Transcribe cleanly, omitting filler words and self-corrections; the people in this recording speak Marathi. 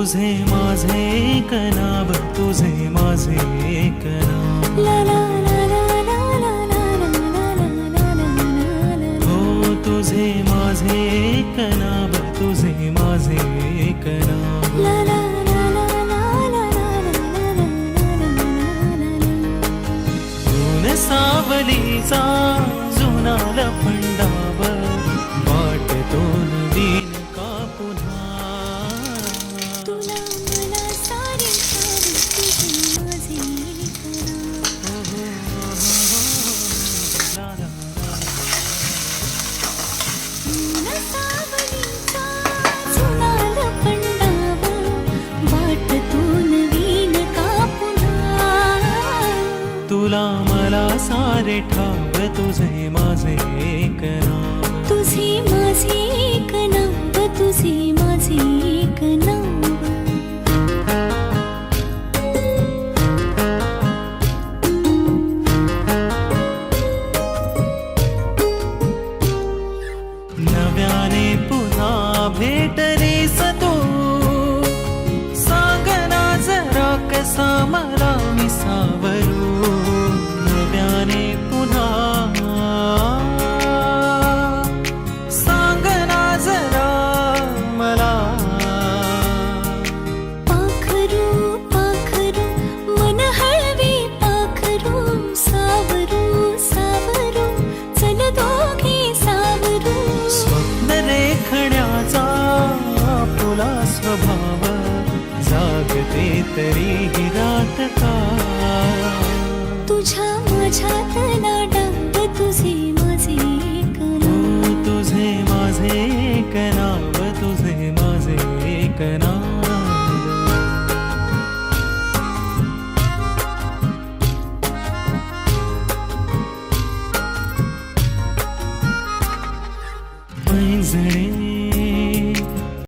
तुझे माझे एक नाव, तुझे माझे एक नाव. ला ला ला ला ला ला ला ला ला ला ला. हो तुझे माझे एक नाव, तुझे माझे एक नाव. ला ला ला ला ला ला ला ला ला. ऊन सावलीचा जुना लफंडावर वाटतो नवीन का पुन्हा. तुला मला सारे ठावे तुझे माझे एक नाव. ला ला ला. ऊन सावलीचा जुना लपंडावर वाटतो नवीन का पुन्हा. तुला मला सारे ठाव तुझे माझे एक नाव. तुझे माझे एक नाव, तुझे माझे एक नाव. नव्याने पुन्हा भेटलीस तू, सांग ना जरा कसा मला मी सावरू. नव्याने पुन्हा सांग ना जरा मला. पाखरू पाखरू मन हळवे पाखरू, सावरू सावरू चल दोघे सावरू. स्वप्न रेखण्याचा आपुला स्वभाव, जागते तरीही रात का. तुझ्या माझ्यात नाडाव तुझे माझे एक नाव. हो तुझे माझे एक नाव, तुझे माझे एक नाव. पैंजणे